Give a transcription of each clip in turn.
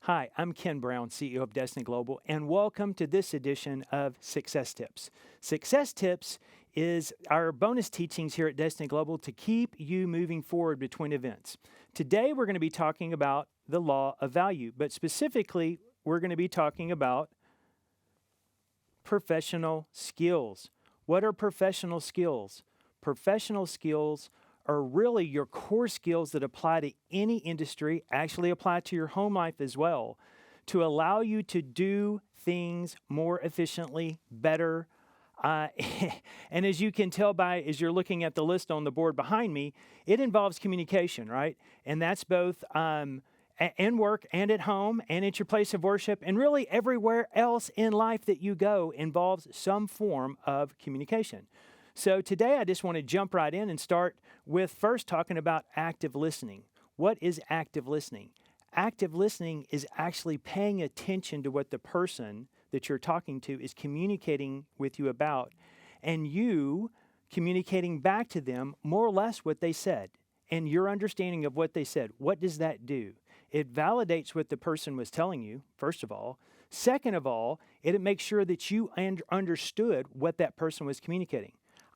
Hi, I'm Ken Brown, CEO of Destiny Global, and welcome to this edition of Success Tips. Success Tips is our bonus teachings here at Destiny Global to keep you moving forward between events. Today, we're going to be talking about the law of value, but specifically, we're going to be talking about professional skills. What are professional skills? Professional skills are really your core skills that apply to any industry, actually apply to your home life as well, to allow you to do things more efficiently, better. And as you can tell as you're looking at the list on the board behind me, it involves communication, right? And that's both in work and at home and at your place of worship and really everywhere else in life that you go involves some form of communication. So today I just want to jump right in and start with first talking about active listening. What is active listening? Active listening is actually paying attention to what the person that you're talking to is communicating with you about, and you communicating back to them more or less what they said and your understanding of what they said. What does that do? It validates what the person was telling you, first of all. Second of all, it makes sure that you understood what that person was communicating.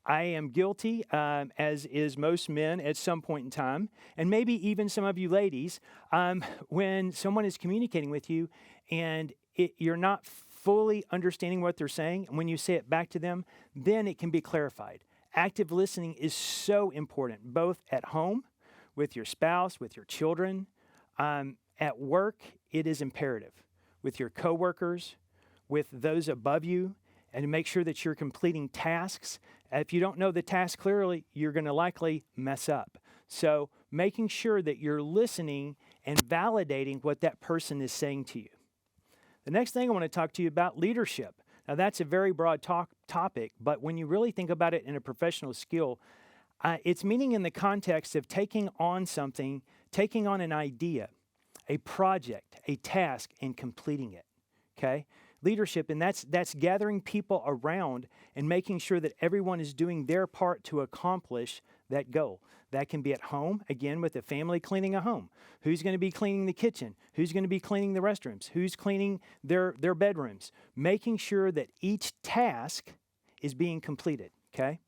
I am guilty, as is most men at some point in time, and maybe even some of you ladies, when someone is communicating with you and you're not fully understanding what they're saying, and when you say it back to them, then it can be clarified. Active listening is so important, both at home, with your spouse, with your children. At work, it is imperative. With your coworkers, with those above you, and to make sure that you're completing tasks. If you don't know the task clearly, you're going to likely mess up. So making sure that you're listening and validating what that person is saying to you. The next thing I want to talk to you about leadership. Now that's a very broad topic, but when you really think about it in a professional skill, it's meaning in the context of taking on something, taking on an idea, a project, a task, and completing it, okay? Leadership, and that's gathering people around and making sure that everyone is doing their part to accomplish that goal. That can be at home, again, with the family cleaning a home. Who's going to be cleaning the kitchen? Who's going to be cleaning the restrooms? Who's cleaning their bedrooms? Making sure that each task is being completed, okay?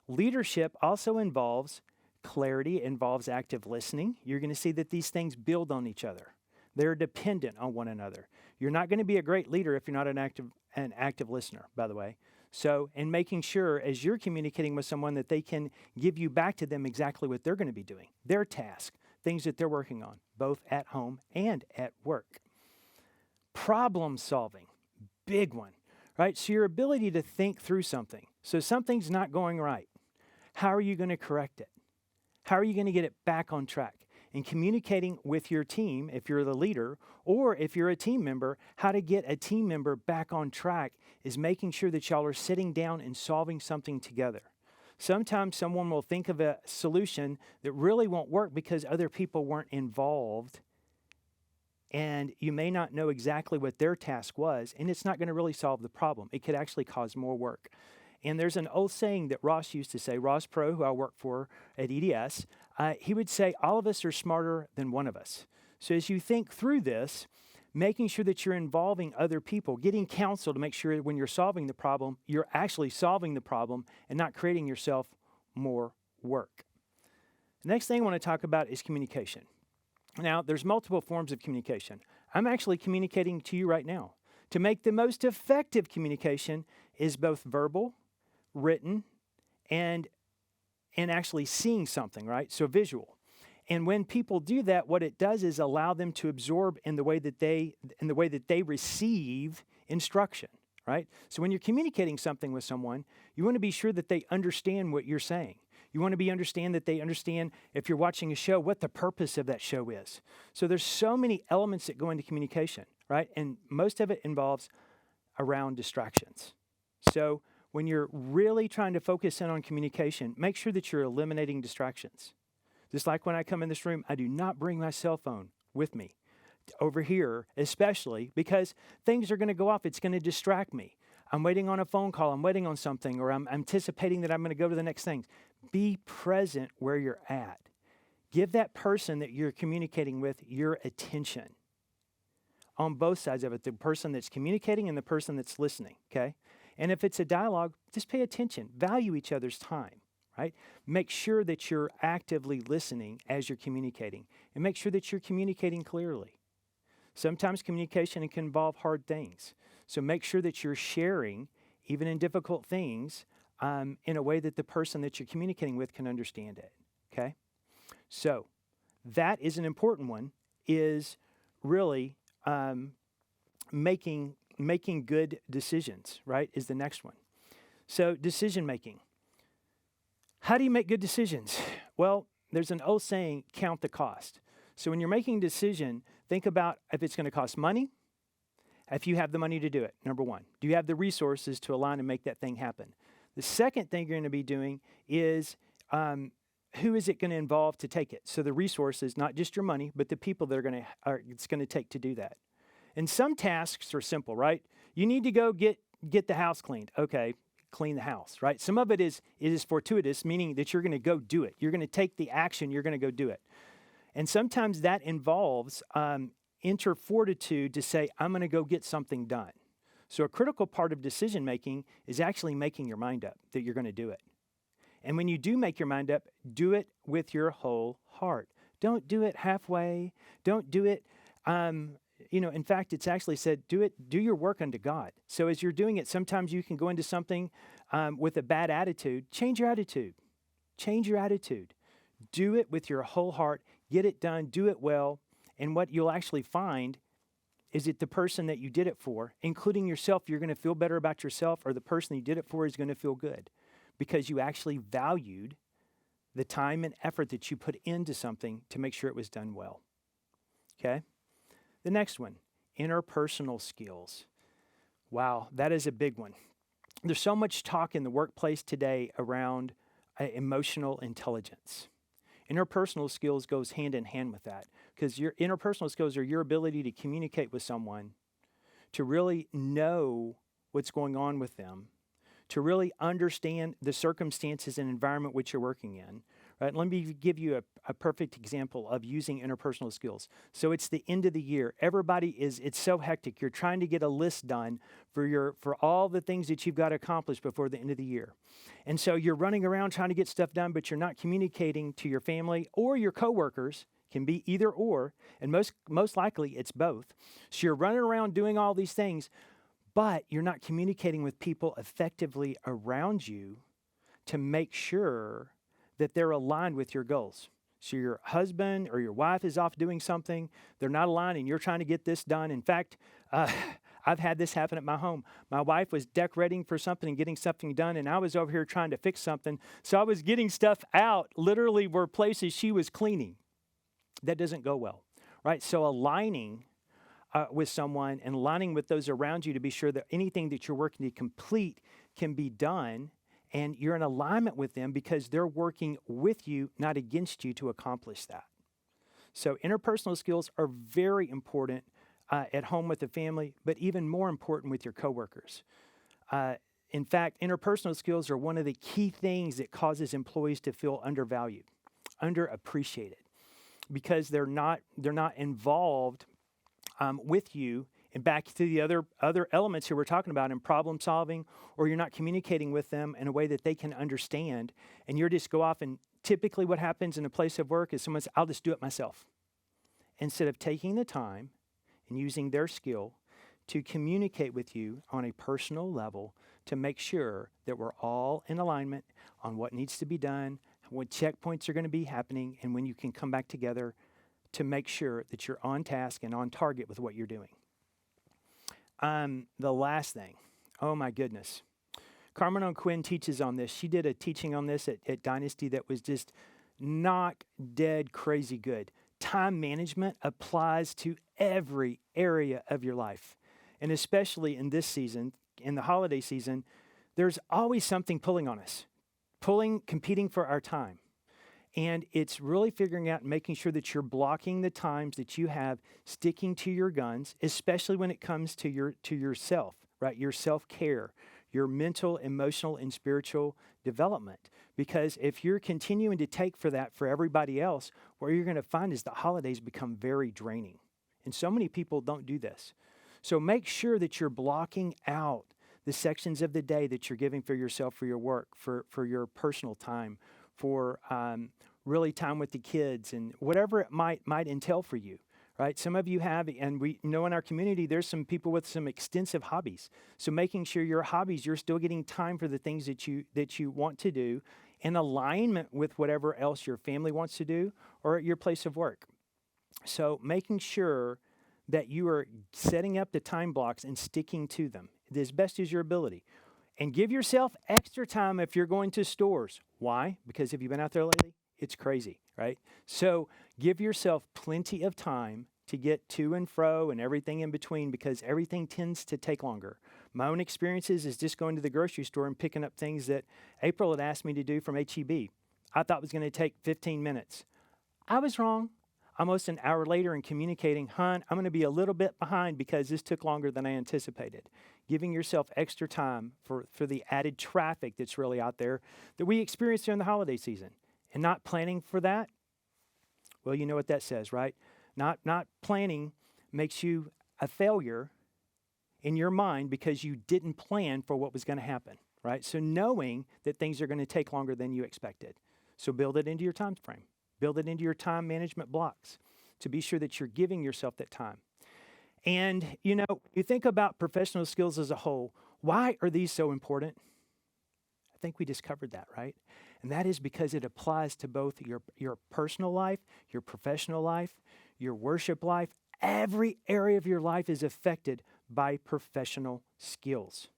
Leadership also involves clarity, involves active listening. You're going to see that these things build on each other. They're dependent on one another. You're not going to be a great leader if you're not an active listener, by the way. So, in making sure as you're communicating with someone that they can give you back to them exactly what they're going to be doing, their task, things that they're working on, both at home and at work. Problem solving, big one, right? So your ability to think through something. So something's not going right. How are you going to correct it? How are you going to get it back on track? And communicating with your team, if you're the leader, or if you're a team member, how to get a team member back on track is making sure that y'all are sitting down and solving something together. Sometimes someone will think of a solution that really won't work because other people weren't involved, and you may not know exactly what their task was, and it's not going to really solve the problem. It could actually cause more work. And there's an old saying that Ross used to say, Ross Pro, who I work for at EDS, he would say, all of us are smarter than one of us. So as you think through this, making sure that you're involving other people, getting counsel to make sure when you're solving the problem, you're actually solving the problem and not creating yourself more work. The next thing I want to talk about is communication. Now, there's multiple forms of communication. I'm actually communicating to you right now. To make the most effective communication is both verbal, written, and actually seeing something, right? So visual. And when people do that, what it does is allow them to absorb in the way that they receive instruction, right? So when you're communicating something with someone, you want to be sure that they understand what you're saying. You want to understand that they understand, if you're watching a show, what the purpose of that show is. So there's so many elements that go into communication, right? And most of it involves around distractions. So when you're really trying to focus in on communication, make sure that you're eliminating distractions. Just like when I come in this room, I do not bring my cell phone with me over here, especially because things are going to go off. It's going to distract me. I'm waiting on a phone call. I'm waiting on something, or I'm anticipating that I'm going to go to the next thing. Be present where you're at. Give that person that you're communicating with your attention. on both sides of it, the person that's communicating and the person that's listening, okay? And if it's a dialogue, just pay attention, value each other's time, right? Make sure that you're actively listening as you're communicating, and make sure that you're communicating clearly. Sometimes communication can involve hard things. So make sure that you're sharing, even in difficult things, in a way that the person that you're communicating with can understand it, okay? So that is an important one, is really making good decisions, right, is the next one. So decision making. How do you make good decisions? Well, there's an old saying, count the cost. So when you're making a decision, think about if it's going to cost money, if you have the money to do it, number one. Do you have the resources to align and make that thing happen? The second thing you're going to be doing is who is it going to involve to take it? So the resources, not just your money, but the people that it's going to take to do that. And some tasks are simple, right? You need to go get the house cleaned. Okay, clean the house, right? Some of it is fortuitous, meaning that you're going to go do it. You're going to take the action. You're going to go do it. And sometimes that involves inner fortitude to say, I'm going to go get something done. So a critical part of decision making is actually making your mind up that you're going to do it. And when you do make your mind up, do it with your whole heart. Don't do it halfway. Don't do it, in fact, it's actually said, do your work unto God. So as you're doing it, sometimes you can go into something with a bad attitude. Change your attitude. Change your attitude. Do it with your whole heart. Get it done. Do it well. And what you'll actually find is that the person that you did it for, including yourself, you're going to feel better about yourself, or the person you did it for is going to feel good because you actually valued the time and effort that you put into something to make sure it was done well. Okay? The next one, interpersonal skills. Wow, that is a big one. There's so much talk in the workplace today around emotional intelligence. Interpersonal skills goes hand in hand with that, because your interpersonal skills are your ability to communicate with someone, to really know what's going on with them, to really understand the circumstances and environment which you're working in. Right? Let me give you a perfect example of using interpersonal skills. So it's the end of the year. It's so hectic. You're trying to get a list done for all the things that you've got to accomplish before the end of the year. And so you're running around trying to get stuff done, but you're not communicating to your family or your coworkers. Can be either or, and most likely it's both. So you're running around doing all these things, but you're not communicating with people effectively around you to make sure that they're aligned with your goals. So your husband or your wife is off doing something, they're not aligned, and you're trying to get this done. In fact, I've had this happen at my home. My wife was decorating for something and getting something done, and I was over here trying to fix something. So I was getting stuff out, literally were places she was cleaning. That doesn't go well, right? So aligning with someone and aligning with those around you to be sure that anything that you're working to complete can be done, and you're in alignment with them because they're working with you, not against you, to accomplish that. So interpersonal skills are very important at home with the family, but even more important with your coworkers. In fact, interpersonal skills are one of the key things that causes employees to feel undervalued, underappreciated, because they're not involved with you. And back to the other elements here we're talking about in problem solving, or you're not communicating with them in a way that they can understand, and you're just go off, and typically what happens in a place of work is someone says, I'll just do it myself. Instead of taking the time and using their skill to communicate with you on a personal level to make sure that we're all in alignment on what needs to be done, what checkpoints are going to be happening, and when you can come back together to make sure that you're on task and on target with what you're doing. The last thing, oh my goodness. Carmen O'Quinn teaches on this. She did a teaching on this at Dynasty that was just knock dead crazy good. Time management applies to every area of your life. And especially in this season, in the holiday season, there's always something pulling on us, competing for our time. And it's really figuring out and making sure that you're blocking the times that you have, sticking to your guns, especially when it comes to yourself, right? Your self-care, your mental, emotional, and spiritual development. Because if you're continuing to take for that for everybody else, what you're going to find is the holidays become very draining. And so many people don't do this. So make sure that you're blocking out the sections of the day that you're giving for yourself, for your work, for your personal time, for really time with the kids and whatever it might entail for you, right? Some of you have, and we know in our community, there's some people with some extensive hobbies. So making sure your hobbies, you're still getting time for the things that you want to do in alignment with whatever else your family wants to do or at your place of work. So making sure that you are setting up the time blocks and sticking to them as best as your ability. And give yourself extra time if you're going to stores. Why? Because have you been out there lately? It's crazy, right? So give yourself plenty of time to get to and fro and everything in between because everything tends to take longer. My own experiences is just going to the grocery store and picking up things that April had asked me to do from H-E-B. I thought it was going to take 15 minutes. I was wrong. Almost an hour later in communicating, hon, I'm going to be a little bit behind because this took longer than I anticipated. Giving yourself extra time for the added traffic that's really out there that we experience during the holiday season. And not planning for that, well, you know what that says, right? Not planning makes you a failure in your mind because you didn't plan for what was going to happen, right? So knowing that things are going to take longer than you expected. So build it into your time frame. Build it into your time management blocks to be sure that you're giving yourself that time. And, you think about professional skills as a whole. Why are these so important? I think we discovered that, right? And that is because it applies to both your personal life, your professional life, your worship life. Every area of your life is affected by professional skills.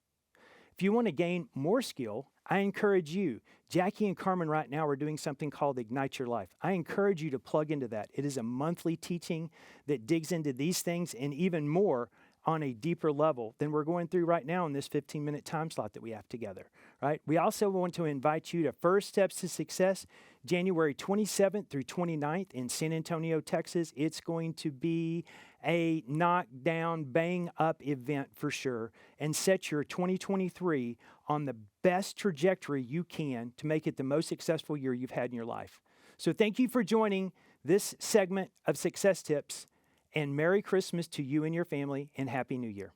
If you want to gain more skill, I encourage you. Jackie and Carmen right now are doing something called Ignite Your Life. I encourage you to plug into that. It is a monthly teaching that digs into these things and even more on a deeper level than we're going through right now in this 15-minute time slot that we have together, right? We also want to invite you to First Steps to Success, January 27th through 29th in San Antonio, Texas. It's going to be a knock-down, bang-up event for sure, and set your 2023 on the best trajectory you can to make it the most successful year you've had in your life. So thank you for joining this segment of Success Tips, and Merry Christmas to you and your family, and Happy New Year.